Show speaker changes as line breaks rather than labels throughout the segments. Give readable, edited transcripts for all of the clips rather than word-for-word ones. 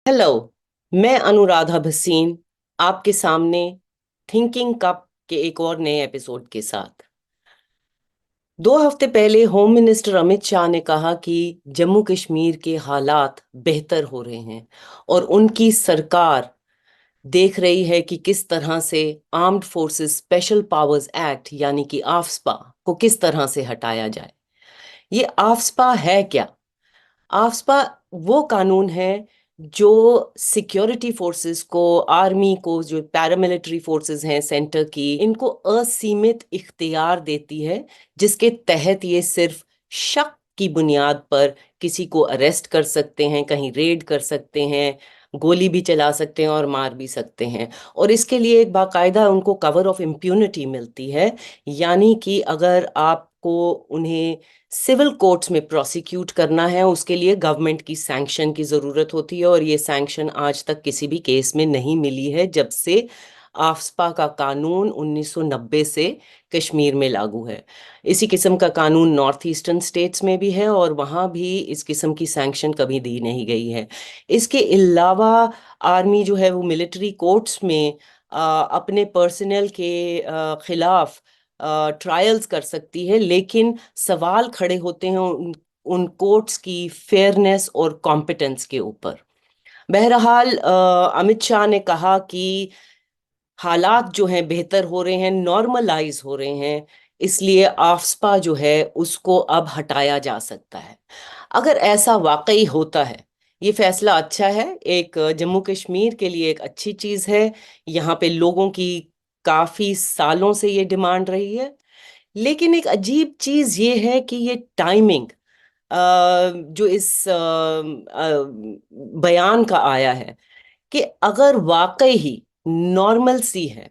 Hello. मैं अनुराधा भसीन आपके सामने थिंकिंग कप के एक और नए एपिसोड के साथ। 2 हफ्ते पहले होम मिनिस्टर अमित शाह ने कहा कि जम्मू कश्मीर के हालात बेहतर हो रहे हैं और उनकी सरकार देख रही है कि किस तरह से armed forces special powers act यानी कि आफ्सपा को किस तरह से हटाया जाए। ये आफ्सपा है क्या? आफ्सपा वो कानून है जो सिक्योरिटी फोर्सेस को, आर्मी को, जो पैरामिलिट्री फोर्सेस हैं सेंटर की, इनको असीमित इख्तियार देती है, जिसके तहत ये सिर्फ शक की बुनियाद पर किसी को अरेस्ट कर सकते हैं, कहीं रेड कर सकते हैं, गोली भी चला सकते हैं और मार भी सकते हैं। और इसके लिए एक बाकायदा उनको कवर ऑफ इम्प्यूनिटी मिलती है, यानी कि अगर आपको उन्हें सिविल कोर्ट्स में प्रोसिक्यूट करना है उसके लिए गवर्नमेंट की सैंक्शन की ज़रूरत होती है, और ये सैंक्शन आज तक किसी भी केस में नहीं मिली है जब से आफ्सपा का कानून 1990 से कश्मीर में लागू है। इसी किस्म का कानून नॉर्थ ईस्टर्न स्टेट्स में भी है और वहाँ भी इस किस्म की सैंक्शन कभी दी नहीं गई है। इसके अलावा आर्मी जो है वो मिलिट्री कोर्ट्स में अपने पर्सनल के खिलाफ ट्रायल्स कर सकती है, लेकिन सवाल खड़े होते हैं उन कोर्ट्स की फेयरनेस और कॉम्पिटेंस के ऊपर। बहरहाल अमित शाह ने कहा कि हालात जो हैं बेहतर हो रहे हैं, नॉर्मलाइज हो रहे हैं, इसलिए आफ्सपा जो है उसको अब हटाया जा सकता है। अगर ऐसा वाकई होता है, ये फैसला अच्छा है, एक जम्मू कश्मीर के लिए एक अच्छी चीज है। यहाँ पे लोगों की काफी सालों से ये डिमांड रही है। लेकिन एक अजीब चीज ये है कि ये टाइमिंग जो इस बयान का आया है कि अगर वाकई ही नॉर्मल सी है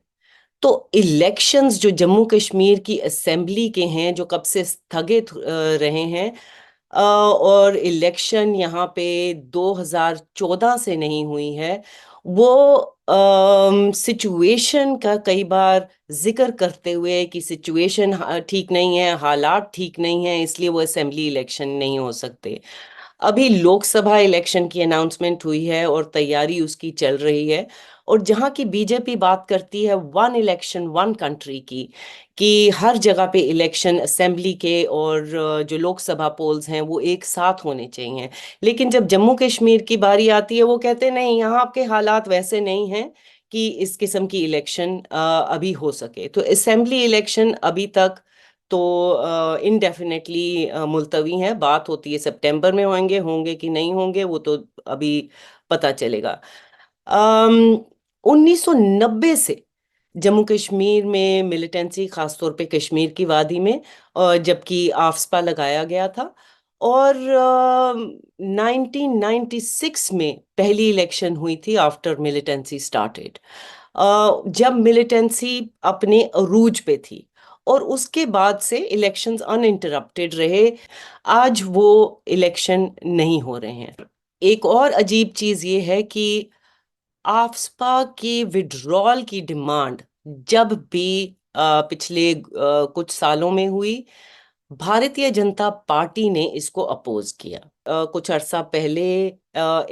तो इलेक्शंस जो जम्मू कश्मीर की असेंबली के हैं, जो कब से स्थगित रहे हैं, और इलेक्शन यहाँ पे 2014 से नहीं हुई है, वो सिचुएशन का कई बार जिक्र करते हुए कि सिचुएशन ठीक नहीं है, हालात ठीक नहीं है, इसलिए वो असेंबली इलेक्शन नहीं हो सकते। अभी लोकसभा इलेक्शन की अनाउंसमेंट हुई है और तैयारी उसकी चल रही है। और जहां की बीजेपी बात करती है वन इलेक्शन वन कंट्री की, कि हर जगह पे इलेक्शन असेंबली के और जो लोकसभा पोल्स हैं वो एक साथ होने चाहिए, लेकिन जब जम्मू कश्मीर की बारी आती है वो कहते हैं नहीं, यहाँ आपके हालात वैसे नहीं हैं कि इस किस्म की इलेक्शन अभी हो सके। तो असेंबली इलेक्शन अभी तक तो इनडेफिनेटली मुलतवी है। बात होती है सितंबर में होंगे होंगे कि नहीं होंगे, वो तो अभी पता चलेगा। 1990 से जम्मू कश्मीर में मिलिटेंसी, खासतौर पे कश्मीर की वादी में, जबकि आफ्सपा लगाया गया था। और 1996 में पहली इलेक्शन हुई थी आफ्टर मिलिटेंसी स्टार्टेड, जब मिलिटेंसी अपने अरूज पे थी, और उसके बाद से इलेक्शंस अनइंटरप्टेड रहे। आज वो इलेक्शन नहीं हो रहे हैं। एक और अजीब चीज ये है कि आफ्सपा के विड्रॉल की डिमांड जब भी पिछले कुछ सालों में हुई, भारतीय जनता पार्टी ने इसको अपोज किया। कुछ अरसा पहले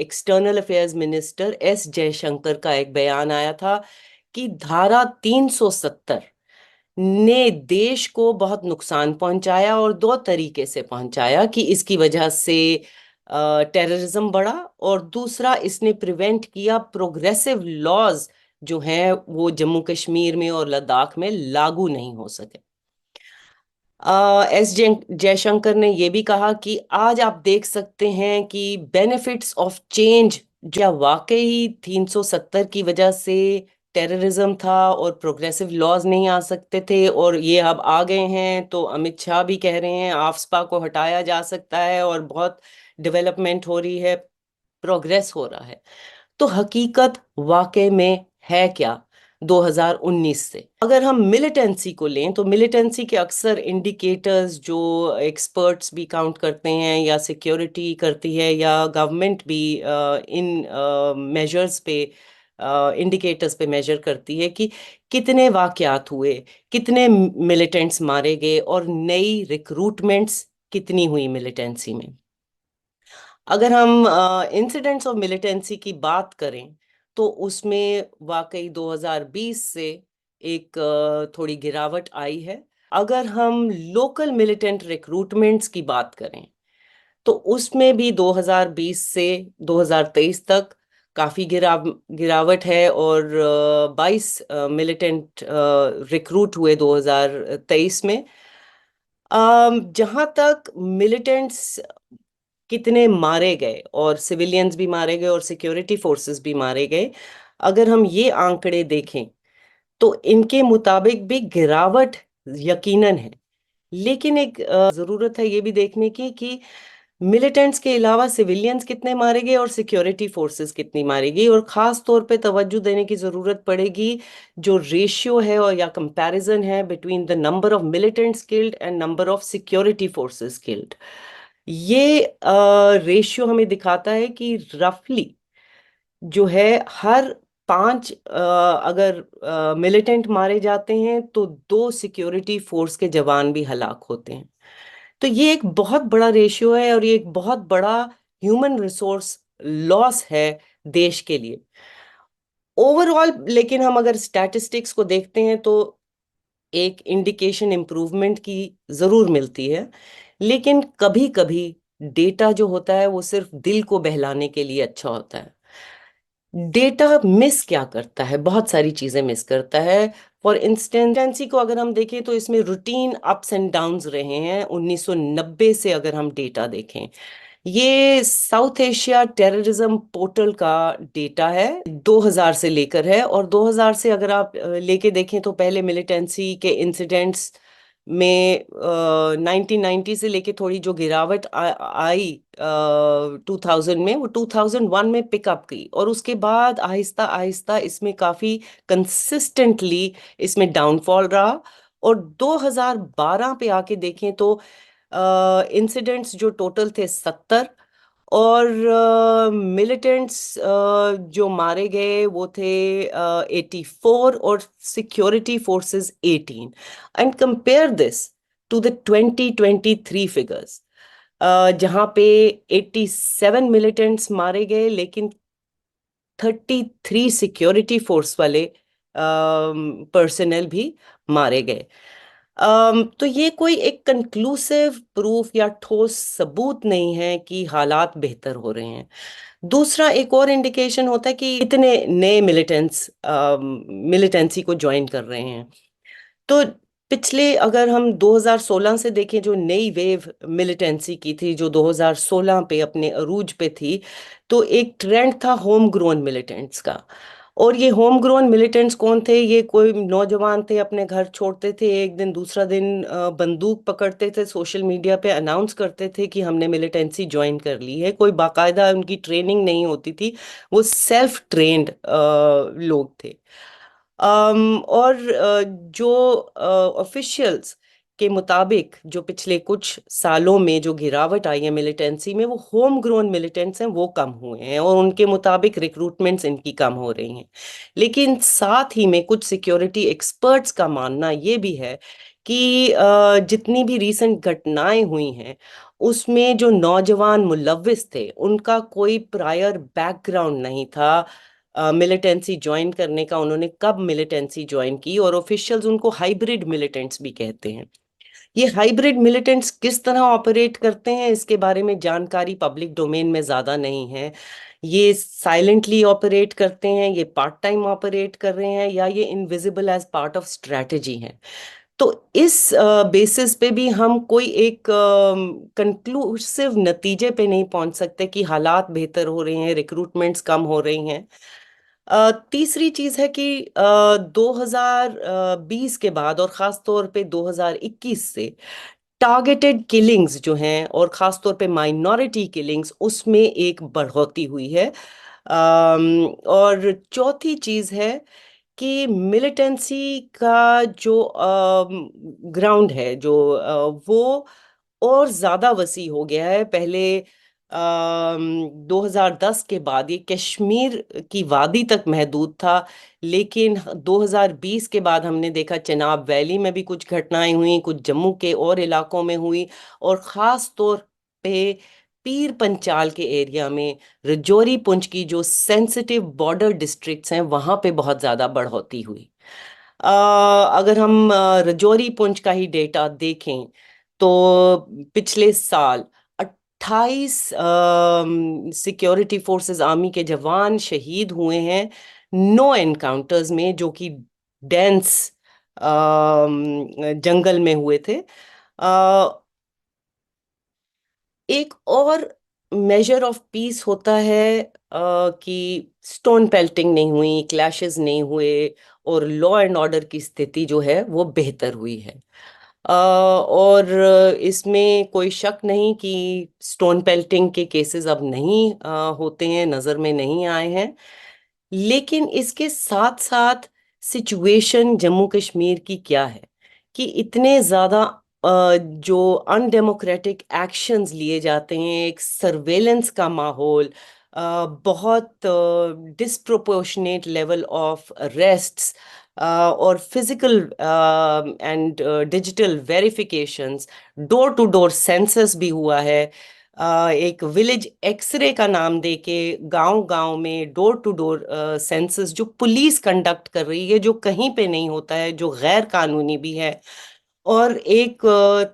external affairs minister S Jaishankar का एक बयान आया था कि धारा 370 ने देश को बहुत नुकसान पहुंचाया, और दो तरीके से पहुंचाया, कि इसकी वजह से टेररिज्म बढ़ा, और दूसरा इसने प्रिवेंट किया प्रोग्रेसिव लॉज जो हैं वो जम्मू कश्मीर में और लद्दाख में लागू नहीं हो सके। एस जयशंकर ने यह भी कहा कि आज आप देख सकते हैं कि बेनिफिट्स ऑफ चेंज, क्या वाकई 370 की वजह से टेररिज्म था और प्रोग्रेसिव लॉज नहीं आ सकते थे, और ये अब आ गए हैं। तो अमित शाह भी कह रहे हैं आफ्सपा को हटाया जा सकता है और बहुत डेवलपमेंट हो रही है, प्रोग्रेस हो रहा है। तो हकीकत वाकई में है क्या 2019 से? अगर हम मिलिटेंसी को लें तो मिलिटेंसी के अक्सर इंडिकेटर्स जो एक्सपर्ट्स भी काउंट करते हैं, या सिक्योरिटी करती है, या गवर्नमेंट भी इन मेजर्स पे, इंडिकेटर्स पे मेजर करती है कि कितने वाकयात हुए, कितने मिलिटेंट्स मारे गए, और नई रिक्रूटमेंट्स कितनी हुई मिलिटेंसी में। अगर हम इंसिडेंट्स ऑफ मिलिटेंसी की बात करें तो उसमें वाकई 2020 से एक थोड़ी गिरावट आई है। अगर हम लोकल मिलिटेंट रिक्रूटमेंट्स की बात करें तो उसमें भी 2020 से 2023 तक काफी गिरावट है, और 22 मिलिटेंट रिक्रूट हुए 2023 में। जहां तक मिलिटेंट्स कितने मारे गए, और सिविलियंस भी मारे गए और सिक्योरिटी फोर्सेस भी मारे गए, अगर हम ये आंकड़े देखें तो इनके मुताबिक भी गिरावट यकीनन है। लेकिन एक जरूरत है ये भी देखने की कि मिलिटेंट्स के अलावा सिविलियंस कितने मारे गए और सिक्योरिटी फोर्सेस कितनी मारी गई, और खास तौर पे तवज्जो देने की जरूरत पड़ेगी जो रेशियो है और या कंपैरिजन है between the number of militants killed and number of security forces killed. ये रेशियो हमें दिखाता है कि रफली जो है हर 5 अगर मिलिटेंट मारे जाते हैं तो 2 सिक्योरिटी फोर्स के जवान भी हलाक होते हैं। तो ये एक बहुत बड़ा रेशियो है और ये एक बहुत बड़ा ह्यूमन रिसोर्स लॉस है देश के लिए ओवरऑल। लेकिन हम अगर स्टैटिस्टिक्स को देखते हैं तो एक इंडिकेशन इम्प्रूवमेंट की जरूर मिलती है। लेकिन कभी कभी डेटा जो होता है वो सिर्फ दिल को बहलाने के लिए अच्छा होता है। डेटा मिस क्या करता है, बहुत सारी चीजें मिस करता है। फॉर इंस्टेंसी को अगर हम देखें तो इसमें रूटीन अप्स एंड डाउन्स रहे हैं 1990 से। अगर हम डेटा देखें, ये साउथ एशिया टेररिज्म पोर्टल का डेटा है, 2000 से लेकर है। और 2000 से अगर आप लेके देखें तो पहले मिलिटेंसी के इंसिडेंट्स में 1990 से लेके थोड़ी जो गिरावट आई 2000 में, वो 2001 में पिकअप की, और उसके बाद आहिस्ता आहिस्ता इसमें काफी कंसिस्टेंटली इसमें डाउनफॉल रहा। और 2012 पे आके देखें तो इंसिडेंट्स जो टोटल थे 70, और मिलिटेंट्स जो मारे गए वो थे 84, और security forces 18। And compare this to the 2023 figures, जहां पे 87 मिलिटेंट्स मारे गए लेकिन 33 सिक्योरिटी फोर्स वाले पर्सनल भी मारे गए। तो ये कोई एक कंक्लूसिव प्रूफ या ठोस सबूत नहीं है कि हालात बेहतर हो रहे हैं। दूसरा एक और इंडिकेशन होता है कि इतने नए मिलिटेंट्स मिलिटेंसी को ज्वाइन कर रहे हैं। तो पिछले अगर हम 2016 से देखें, जो नई वेव मिलिटेंसी की थी जो 2016 पे अपने अरूज पे थी, तो एक ट्रेंड था होम ग्रोन मिलिटेंट्स का। और ये होम ग्रोन मिलिटेंट्स कौन थे? ये कोई नौजवान थे, अपने घर छोड़ते थे एक दिन, दूसरा दिन बंदूक पकड़ते थे, सोशल मीडिया पे अनाउंस करते थे कि हमने मिलिटेंसी ज्वाइन कर ली है। कोई बाकायदा उनकी ट्रेनिंग नहीं होती थी, वो सेल्फ ट्रेन्ड लोग थे। और जो ऑफिशियल्स के मुताबिक जो पिछले कुछ सालों में जो गिरावट आई है मिलिटेंसी में, वो होम ग्रोन मिलिटेंट्स हैं, वो कम हुए हैं, और उनके मुताबिक रिक्रूटमेंट्स इनकी कम हो रही हैं। लेकिन साथ ही में कुछ सिक्योरिटी एक्सपर्ट्स का मानना ये भी है कि जितनी भी रीसेंट घटनाएं हुई हैं उसमें जो नौजवान मुलव्विस थे उनका कोई प्रायर बैकग्राउंड नहीं था मिलिटेंसी ज्वाइन करने का। उन्होंने कब मिलिटेंसी ज्वाइन की, और ऑफिशियल्स उनको हाइब्रिड मिलिटेंट्स भी कहते हैं। ये हाइब्रिड मिलिटेंट्स किस तरह ऑपरेट करते हैं इसके बारे में जानकारी पब्लिक डोमेन में ज्यादा नहीं है। ये साइलेंटली ऑपरेट करते हैं, ये पार्ट टाइम ऑपरेट कर रहे हैं, या ये invisible as part of strategy है। तो इस बेसिस पे भी हम कोई एक कंक्लूसिव नतीजे पे नहीं पहुंच सकते कि हालात बेहतर हो रहे हैं, रिक्रूटमेंट्स कम हो रही हैं। तीसरी चीज है कि 2020 के बाद और खास तौर पे 2021 से टारगेटेड किलिंग्स जो हैं, और खास तौर पे माइनॉरिटी किलिंग्स, उसमें एक बढ़ोतरी हुई है। और चौथी चीज है कि मिलिटेंसी का जो ग्राउंड है जो वो और ज्यादा वसी हो गया है। पहले 2010 के बाद ये कश्मीर की वादी तक महदूद था, लेकिन 2020 के बाद हमने देखा चनाब वैली में भी कुछ घटनाएं हुई, कुछ जम्मू के और इलाकों में हुई, और खास तौर पे पीर पंचाल के एरिया में, रजौरी पुंछ की जो सेंसिटिव बॉर्डर डिस्ट्रिक्ट्स हैं वहां पे बहुत ज्यादा बढ़ोतरी हुई। अ, अगर हम रजौरी पुंछ का ही डेटा देखें तो पिछले साल 28 सिक्योरिटी फोर्सेस आर्मी के जवान शहीद हुए हैं नो एनकाउंटर्स में, जो कि डेंस जंगल में हुए थे। अ, एक और मेजर ऑफ पीस होता है कि स्टोन पेल्टिंग नहीं हुई, क्लैशेस नहीं हुए, और लॉ एंड ऑर्डर की स्थिति जो है वो बेहतर हुई है। और इसमें कोई शक नहीं कि स्टोन पेल्टिंग के केसेस अब नहीं होते हैं, नज़र में नहीं आए हैं। लेकिन इसके साथ साथ सिचुएशन जम्मू कश्मीर की क्या है कि इतने ज़्यादा जो अनडेमोक्रेटिक एक्शंस लिए जाते हैं, एक सर्वेलेंस का माहौल, बहुत डिस्प्रोपोर्शनेट लेवल ऑफ अरेस्ट्स और physical and digital verifications, door to door census भी हुआ है। एक विलेज एक्सरे का नाम देके गांव गांव में डोर टू डोर सेंसस जो पुलिस कंडक्ट कर रही है, जो कहीं पे नहीं होता है, जो गैर कानूनी भी है, और एक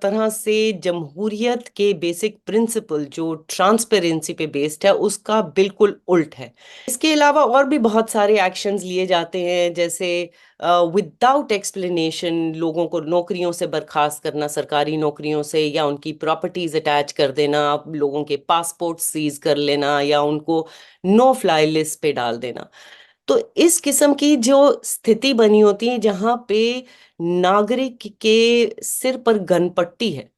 तरह से जमहूरियत के बेसिक प्रिंसिपल जो ट्रांसपेरेंसी पे बेस्ड है उसका बिल्कुल उल्ट है। इसके अलावा और भी बहुत सारे एक्शंस लिए जाते हैं, जैसे विदाउट एक्सप्लेनेशन लोगों को नौकरियों से बर्खास्त करना, सरकारी नौकरियों से, या उनकी प्रॉपर्टीज अटैच कर देना, लोगों के पासपोर्ट सीज कर लेना, या उनको नो फ्लाई लिस्ट पे डाल देना। तो इस किस्म की जो स्थिति बनी होती है जहां पे नागरिक के सिर पर गनपट्टी है,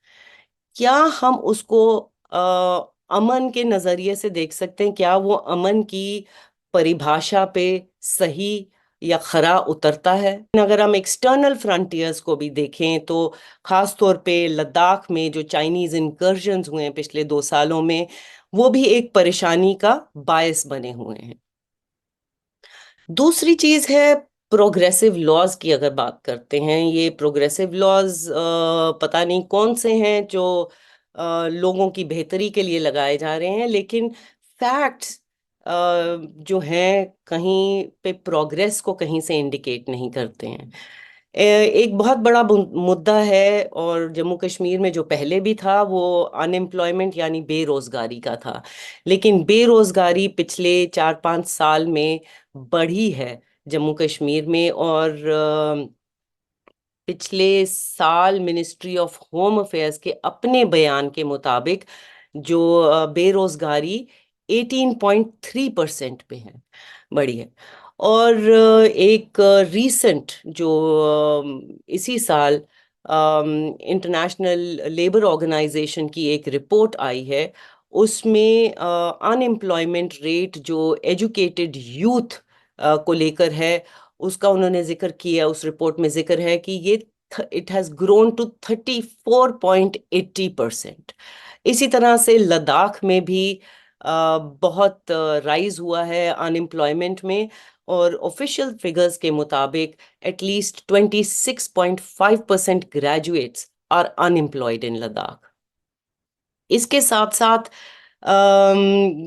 क्या हम उसको अमन के नजरिए से देख सकते हैं? क्या वो अमन की परिभाषा पे सही या खरा उतरता है? अगर हम एक्सटर्नल फ्रंटियर्स को भी देखें तो खास तौर पे लद्दाख में जो चाइनीज इंकर्जन्स हुए हैं पिछले 2 सालों में, वो भी एक परेशानी का बायस बने हुए हैं। दूसरी चीज है प्रोग्रेसिव लॉज की। अगर बात करते हैं, ये प्रोग्रेसिव लॉज पता नहीं कौन से हैं जो लोगों की बेहतरी के लिए लगाए जा रहे हैं, लेकिन फैक्ट्स जो हैं कहीं पे प्रोग्रेस को कहीं से इंडिकेट नहीं करते हैं। एक बहुत बड़ा मुद्दा है, और जम्मू कश्मीर में जो पहले भी था वो अनएम्प्लॉयमेंट यानी बेरोजगारी का था। लेकिन बेरोजगारी पिछले 4-5 साल में बढ़ी है जम्मू कश्मीर में, और पिछले साल मिनिस्ट्री ऑफ होम अफेयर्स के अपने बयान के मुताबिक जो बेरोजगारी 18.3% पे है, बढ़ी है। और एक रीसेंट जो इसी साल इंटरनेशनल लेबर ऑर्गेनाइजेशन की एक रिपोर्ट आई है, उसमें अनएम्प्लॉयमेंट रेट जो एजुकेटेड यूथ को लेकर है उसका उन्होंने जिक्र किया। उस रिपोर्ट में जिक्र है कि ये इट हैज ग्रोन टू 34.80%। इसी तरह से लद्दाख में भी बहुत राइज हुआ है अनएम्प्लॉयमेंट में, और ऑफिशियल फिगर्स के मुताबिक एटलीस्ट 26.5% ग्रेजुएट्स आर अनएम्प्लॉयड इन लद्दाख। इसके साथ साथ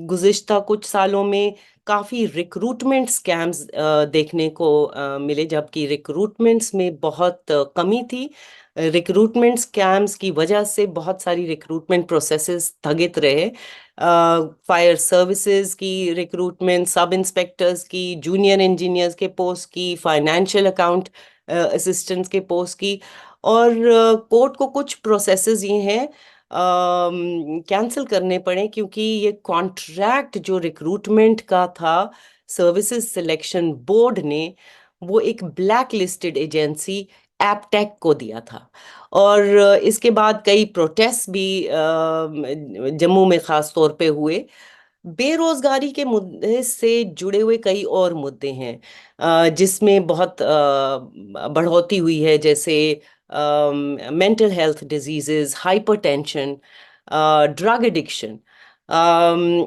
गुज़िश्ता कुछ सालों में काफ़ी रिक्रूटमेंट स्कैम्स देखने को मिले, जबकि रिक्रूटमेंट्स में बहुत कमी थी। रिक्रूटमेंट स्कैम्स की वजह से बहुत सारी रिक्रूटमेंट प्रोसेसेस स्थगित रहे। फायर सर्विसेज की रिक्रूटमेंट, सब इंस्पेक्टर्स की, जूनियर इंजीनियर्स के पोस्ट की, फाइनेंशियल अकाउंट असिस्टेंट्स के पोस्ट की, और कोर्ट को कुछ प्रोसेसेस ये हैं कैंसिल करने पड़े, क्योंकि ये कॉन्ट्रैक्ट जो रिक्रूटमेंट का था सर्विसेज सिलेक्शन बोर्ड ने वो एक ब्लैक लिस्टेड एजेंसी एपटेक को दिया था। और इसके बाद कई प्रोटेस्ट भी जम्मू में खास तौर पे हुए। बेरोजगारी के मुद्दे से जुड़े हुए कई और मुद्दे हैं जिसमें बहुत बढ़ोतरी हुई है, जैसे mental health diseases, hypertension, drug addiction.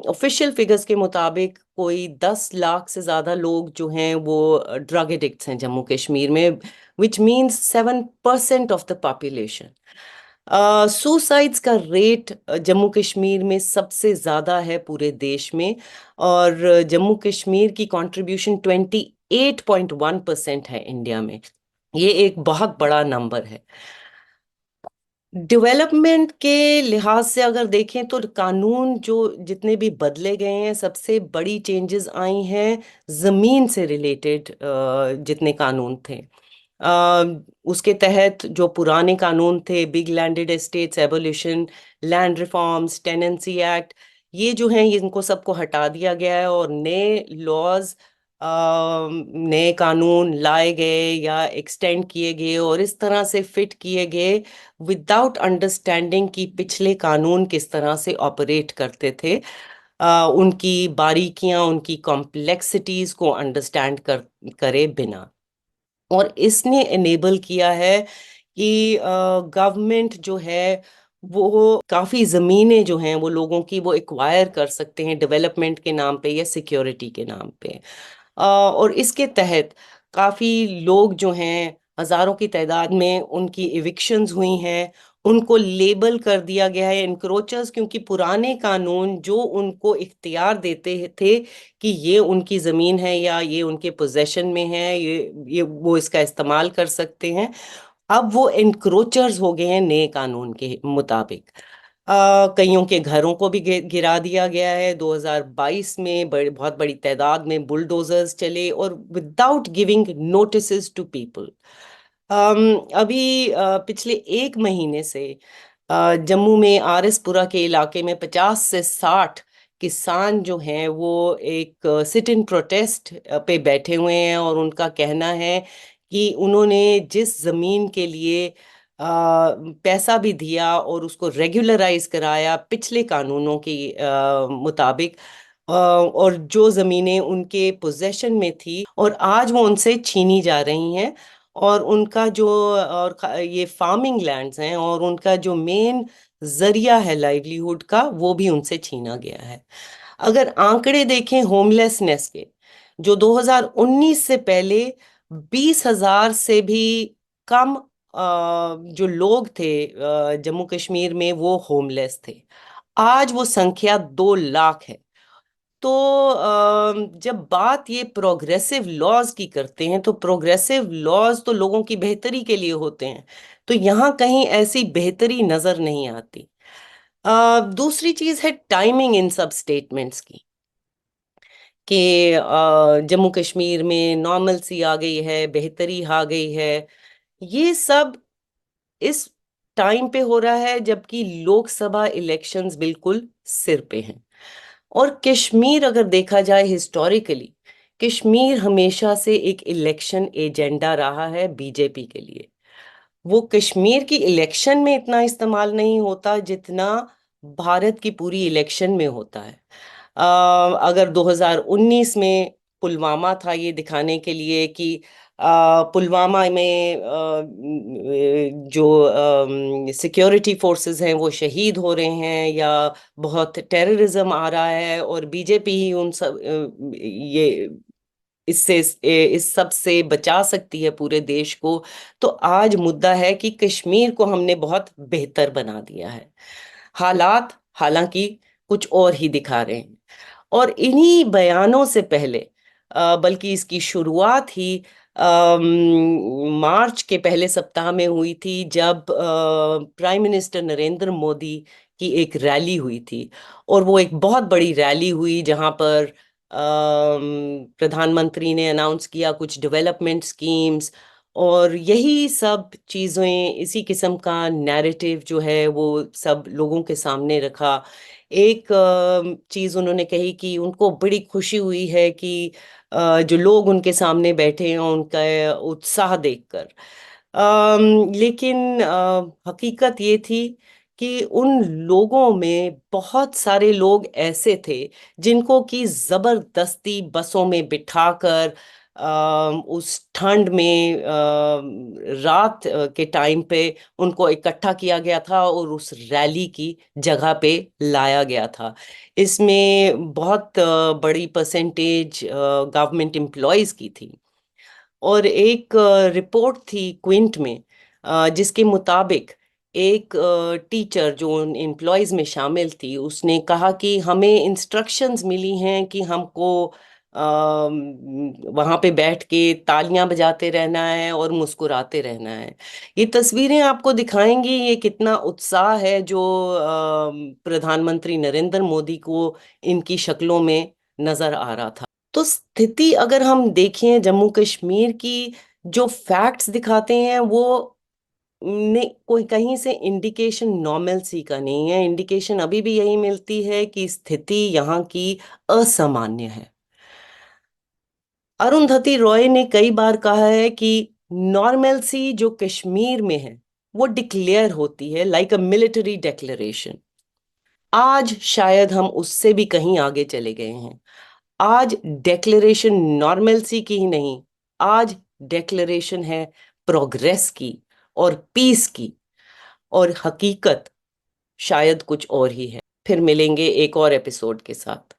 Official figures के मुताबिक कोई 10 लाख से ज़्यादा लोग जो हैं वो ड्रग एडिक्ट्स हैं जम्मू कश्मीर में, which means 7% of the population. Suicides का रेट जम्मू कश्मीर में सबसे ज़्यादा है पूरे देश में। और जम्मू कश्मीर की कंट्रीब्यूशन 28.1% है इंडिया में। ये एक बहुत बड़ा नंबर है। डेवलपमेंट के लिहाज से अगर देखें तो कानून जो जितने भी बदले गए हैं, सबसे बड़ी चेंजेस आई हैं ज़मीन से रिलेटेड। जितने कानून थे, उसके तहत जो पुराने कानून थे, big landed estates abolition, land reforms, tenancy act, ये जो हैं इनको सबको हटा दिया गया है और नए लॉज, नए कानून लाए गए या एक्सटेंड किए गए और इस तरह से फिट किए गए विदाउट अंडरस्टैंडिंग कि पिछले कानून किस तरह से ऑपरेट करते थे। उनकी बारीकियां, उनकी कॉम्प्लेक्सिटीज को अंडरस्टैंड करे बिना। और इसने इनेबल किया है कि गवर्नमेंट जो है वो काफ़ी ज़मीनें जो हैं वो लोगों की वो एक्वायर कर सकते हैं डेवलपमेंट के नाम पे या सिक्योरिटी के नाम पे। और इसके तहत काफ़ी लोग जो हैं, हज़ारों की तादाद में उनकी इविक्शंस हुई हैं। उनको लेबल कर दिया गया है इनक्रोचर्स, क्योंकि पुराने कानून जो उनको इख्तियार देते थे कि ये उनकी ज़मीन है या ये उनके पोजेशन में है, ये वो इसका इस्तेमाल कर सकते हैं, अब वो एनक्रोचर्स हो गए हैं नए कानून के मुताबिक। कईयों के घरों को भी गिरा दिया गया है। 2022 में बहुत बड़ी तादाद में बुलडोजर्स चले और without giving notices to people. अभी पिछले एक महीने से जम्मू में आरएसपुरा के इलाके में 50 से 60 किसान जो हैं वो एक सिट इन प्रोटेस्ट पे बैठे हुए हैं। और उनका कहना है कि उन्होंने जिस जमीन के लिए पैसा भी दिया और उसको रेगुलराइज कराया पिछले कानूनों के मुताबिक, और जो जमीनें उनके पोजेशन में थी और आज वो उनसे छीनी जा रही हैं। और उनका जो ये फार्मिंग लैंड्स हैं और उनका जो मेन जरिया है लाइवलीहुड का, वो भी उनसे छीना गया है। अगर आंकड़े देखें होमलेसनेस के, जो 2019 से पहले 20,000 से भी कम जो लोग थे जम्मू कश्मीर में वो होमलेस थे, आज वो संख्या 2 लाख है। तो जब बात ये प्रोग्रेसिव लॉज की करते हैं तो प्रोग्रेसिव लॉज तो लोगों की बेहतरी के लिए होते हैं, तो यहाँ कहीं ऐसी बेहतरी नजर नहीं आती। दूसरी चीज है टाइमिंग इन सब स्टेटमेंट्स की, कि जम्मू कश्मीर में नॉर्मल सी आ गई है, बेहतरी आ गई है। ये सब इस टाइम पे हो रहा है जबकि लोकसभा इलेक्शंस बिल्कुल सिर पे हैं। और कश्मीर अगर देखा जाए हिस्टोरिकली, कश्मीर हमेशा से एक इलेक्शन एजेंडा रहा है बीजेपी के लिए। वो कश्मीर की इलेक्शन में इतना इस्तेमाल नहीं होता जितना भारत की पूरी इलेक्शन में होता है। अगर 2019 में पुलवामा था ये दिखाने के लिए कि पुलवामा में जो सिक्योरिटी फोर्सेस हैं वो शहीद हो रहे हैं या बहुत टेररिज्म आ रहा है और बीजेपी ही उन सब ये इससे इस सब से बचा सकती है पूरे देश को। तो आज मुद्दा है कि कश्मीर को हमने बहुत बेहतर बना दिया है। हालात हालांकि कुछ और ही दिखा रहे हैं। और इन्हीं बयानों से पहले, बल्कि इसकी शुरुआत ही मार्च के पहले सप्ताह में हुई थी, जब प्राइम मिनिस्टर नरेंद्र मोदी की एक रैली हुई थी। और वो एक बहुत बड़ी रैली हुई जहां पर प्रधानमंत्री ने अनाउंस किया कुछ डेवलपमेंट स्कीम्स। और यही सब चीज़ें, इसी किस्म का नैरेटिव जो है वो सब लोगों के सामने रखा। एक चीज़ उन्होंने कही कि उनको बड़ी खुशी हुई है कि जो लोग उनके सामने बैठे हैं उनका उत्साह देखकर। लेकिन हकीकत ये थी कि उन लोगों में बहुत सारे लोग ऐसे थे जिनको कि जबरदस्ती बसों में बिठाकर उस ठंड में रात के टाइम पे उनको इकट्ठा किया गया था और उस रैली की जगह पे लाया गया था। इसमें बहुत बड़ी परसेंटेज गवर्नमेंट एम्प्लॉयज की थी। और एक रिपोर्ट थी क्विंट में जिसके मुताबिक एक टीचर जो उन एम्प्लॉयज में शामिल थी, उसने कहा कि हमें इंस्ट्रक्शंस मिली हैं कि हमको वहां पे बैठ के तालियां बजाते रहना है और मुस्कुराते रहना है। ये तस्वीरें आपको दिखाएंगी ये कितना उत्साह है जो प्रधानमंत्री नरेंद्र मोदी को इनकी शक्लों में नजर आ रहा था। तो स्थिति अगर हम देखें जम्मू कश्मीर की, जो फैक्ट्स दिखाते हैं वो ने कोई कहीं से इंडिकेशन नॉर्मलसी का नहीं है। इंडिकेशन अभी भी यही मिलती है कि स्थिति यहाँ की असामान्य है। अरुंधति रॉय ने कई बार कहा है कि नॉर्मलसी जो कश्मीर में है वो डिक्लेयर होती है लाइक अ मिलिट्री डेक्लेरेशन। आज शायद हम उससे भी कहीं आगे चले गए हैं। आज डेक्लेरेशन नॉर्मलसी की ही नहीं, आज डेक्लेरेशन है प्रोग्रेस की और पीस की। और हकीकत शायद कुछ और ही है। फिर मिलेंगे एक और एपिसोड के साथ।